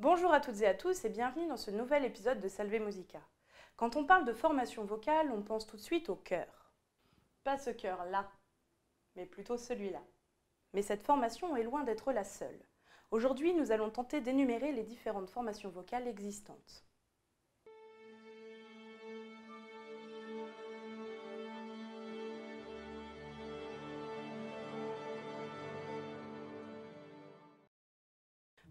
Bonjour à toutes et à tous et bienvenue dans ce nouvel épisode de Salve Musica. Quand on parle de formation vocale, on pense tout de suite au chœur. Pas ce chœur-là, mais plutôt celui-là. Mais cette formation est loin d'être la seule. Aujourd'hui, nous allons tenter d'énumérer les différentes formations vocales existantes.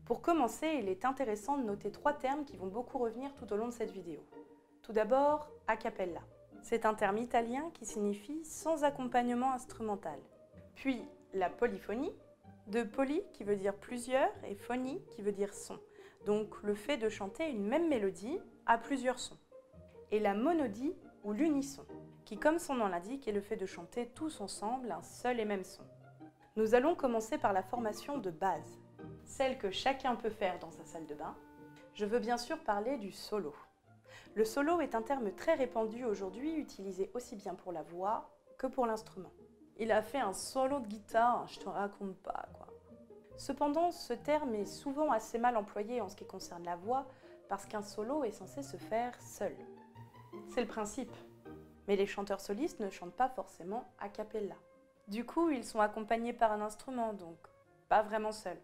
Pour commencer, il est intéressant de noter trois termes qui vont beaucoup revenir tout au long de cette vidéo. Tout d'abord, a cappella. C'est un terme italien qui signifie sans accompagnement instrumental. Puis la polyphonie, de poly qui veut dire plusieurs et phonie qui veut dire son. Donc le fait de chanter une même mélodie à plusieurs sons. Et la monodie ou l'unisson, qui comme son nom l'indique est le fait de chanter tous ensemble un seul et même son. Nous allons commencer par la formation de base, celle que chacun peut faire dans sa salle de bain. Je veux bien sûr parler du solo. Le solo est un terme très répandu aujourd'hui, utilisé aussi bien pour la voix que pour l'instrument. Il a fait un solo de guitare, je te raconte pas quoi. Cependant, ce terme est souvent assez mal employé en ce qui concerne la voix, parce qu'un solo est censé se faire seul. C'est le principe. Mais les chanteurs solistes ne chantent pas forcément a cappella. Du coup, ils sont accompagnés par un instrument, donc pas vraiment seuls.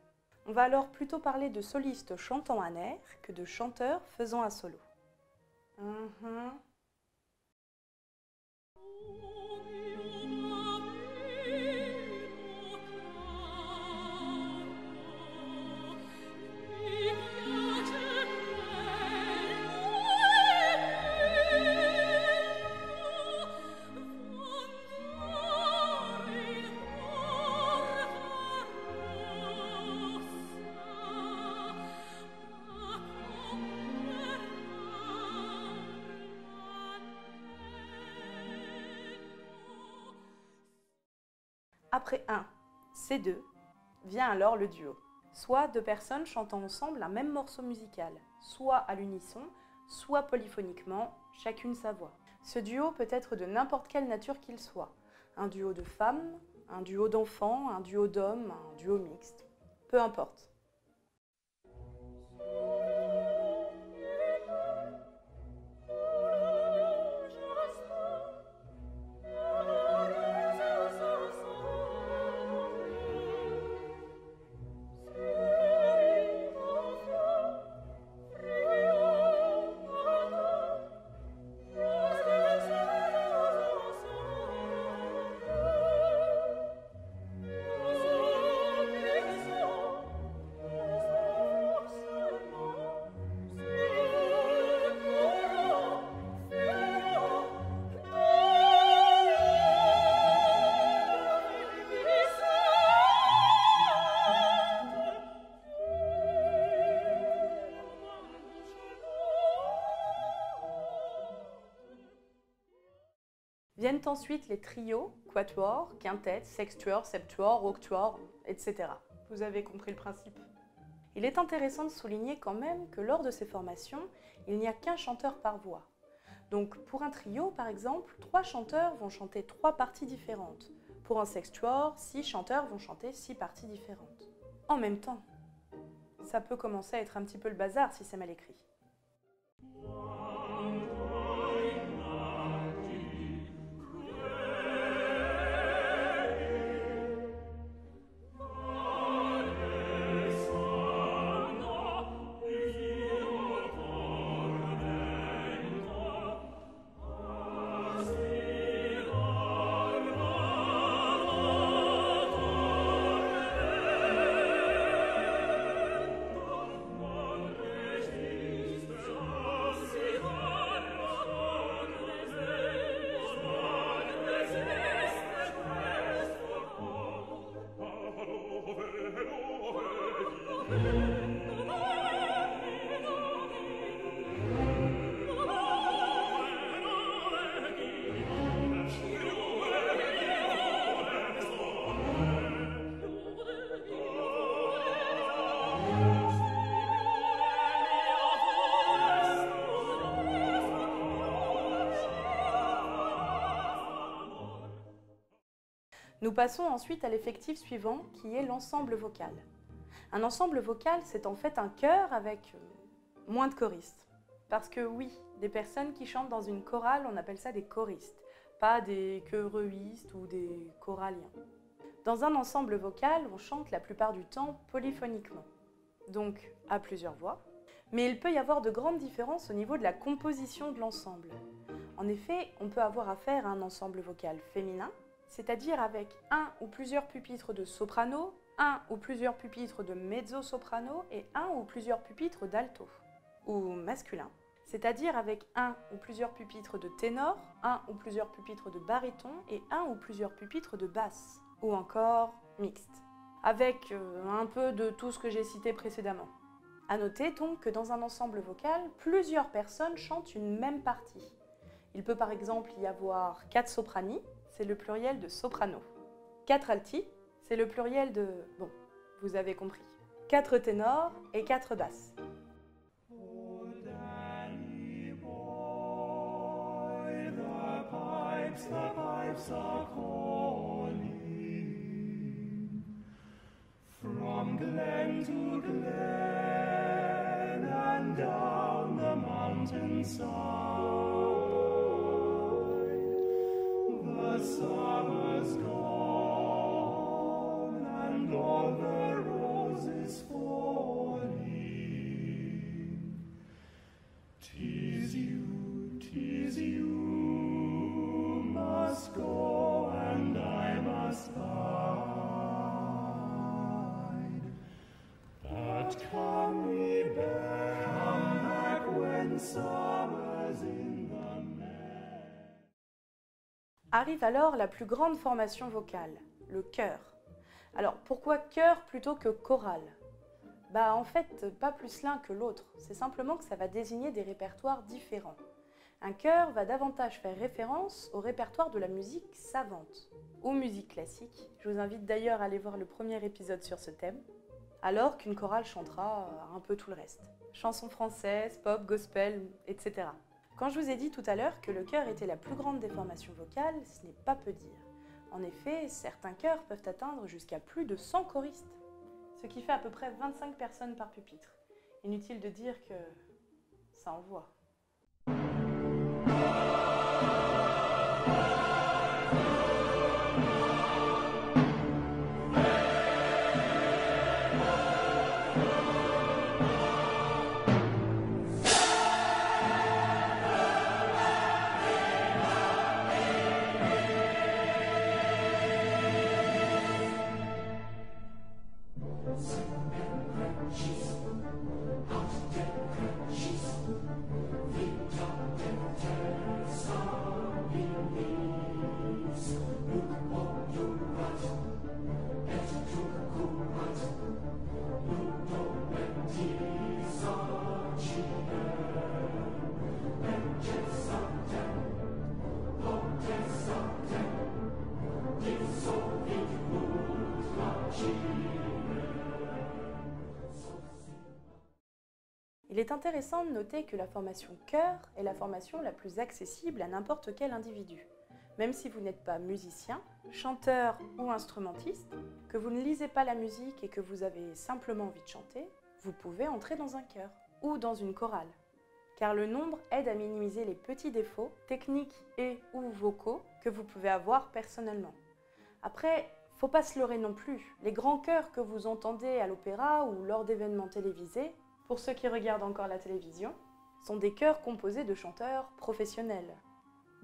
On va alors plutôt parler de solistes chantant un air que de chanteurs faisant un solo. Après un, c'est deux, vient alors le duo. Soit deux personnes chantant ensemble un même morceau musical, soit à l'unisson, soit polyphoniquement, chacune sa voix. Ce duo peut être de n'importe quelle nature qu'il soit. Un duo de femmes, un duo d'enfants, un duo d'hommes, un duo mixte. Peu importe. Viennent ensuite les trios, quatuors, quintettes, sextuors, septuors, octuors, etc. Vous avez compris le principe. Il est intéressant de souligner quand même que lors de ces formations, il n'y a qu'un chanteur par voix. Donc pour un trio, par exemple, 3 chanteurs vont chanter 3 parties différentes. Pour un sextuor, 6 chanteurs vont chanter 6 parties différentes. En même temps, ça peut commencer à être un petit peu le bazar si c'est mal écrit. Nous passons ensuite à l'effectif suivant, qui est l'ensemble vocal. Un ensemble vocal, c'est en fait un chœur avec moins de choristes. Parce que oui, des personnes qui chantent dans une chorale, on appelle ça des choristes, pas des chœuristes ou des choraliens. Dans un ensemble vocal, on chante la plupart du temps polyphoniquement, donc à plusieurs voix, mais il peut y avoir de grandes différences au niveau de la composition de l'ensemble. En effet, on peut avoir affaire à un ensemble vocal féminin, c'est-à-dire avec un ou plusieurs pupitres de soprano, un ou plusieurs pupitres de mezzo-soprano et un ou plusieurs pupitres d'alto, ou masculin, c'est-à-dire avec un ou plusieurs pupitres de ténor, un ou plusieurs pupitres de baryton et un ou plusieurs pupitres de basse, ou encore mixte, avec un peu de tout ce que j'ai cité précédemment. À noter donc que dans un ensemble vocal, plusieurs personnes chantent une même partie. Il peut par exemple y avoir 4 soprani, c'est le pluriel de soprano. 4 alti, c'est le pluriel de... bon, vous avez compris. 4 ténors et 4 basses. Oh, Danny boy, the pipes are calling. From glen to glen and down the mountainside, the summer's gone and all the roses falling. 'Tis you must go and I must bide. But come we back when summer's in the May. Arrive alors la plus grande formation vocale, le chœur. Alors pourquoi chœur plutôt que chorale ? En fait, pas plus l'un que l'autre, c'est simplement que ça va désigner des répertoires différents. Un chœur va davantage faire référence au répertoire de la musique savante, ou musique classique, je vous invite d'ailleurs à aller voir le premier épisode sur ce thème, alors qu'une chorale chantera un peu tout le reste. Chansons françaises, pop, gospel, etc. Quand je vous ai dit tout à l'heure que le chœur était la plus grande des formations vocales, ce n'est pas peu dire. En effet, certains chœurs peuvent atteindre jusqu'à plus de 100 choristes, ce qui fait à peu près 25 personnes par pupitre. Inutile de dire que ça envoie. Il est intéressant de noter que la formation chœur est la formation la plus accessible à n'importe quel individu. Même si vous n'êtes pas musicien, chanteur ou instrumentiste, que vous ne lisez pas la musique et que vous avez simplement envie de chanter, vous pouvez entrer dans un chœur ou dans une chorale. Car le nombre aide à minimiser les petits défauts, techniques et ou vocaux que vous pouvez avoir personnellement. Après, faut pas se leurrer non plus. Les grands chœurs que vous entendez à l'opéra ou lors d'événements télévisés, pour ceux qui regardent encore la télévision, sont des chœurs composés de chanteurs professionnels.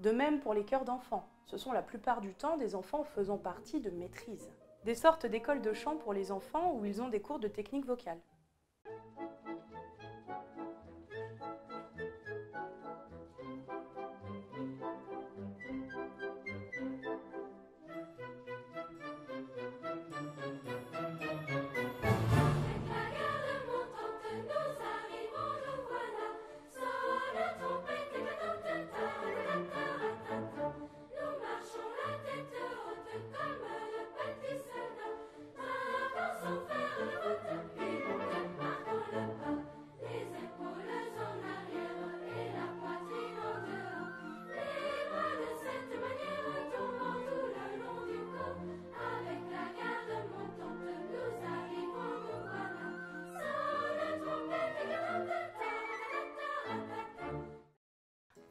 De même pour les chœurs d'enfants, ce sont la plupart du temps des enfants faisant partie de maîtrise. Des sortes d'écoles de chant pour les enfants où ils ont des cours de technique vocale.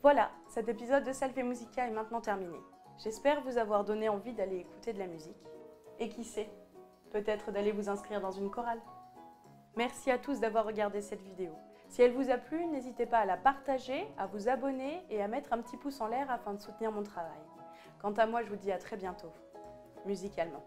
Voilà, cet épisode de Salve Musica est maintenant terminé. J'espère vous avoir donné envie d'aller écouter de la musique. Et qui sait, peut-être d'aller vous inscrire dans une chorale. Merci à tous d'avoir regardé cette vidéo. Si elle vous a plu, n'hésitez pas à la partager, à vous abonner et à mettre un petit pouce en l'air afin de soutenir mon travail. Quant à moi, je vous dis à très bientôt, musicalement.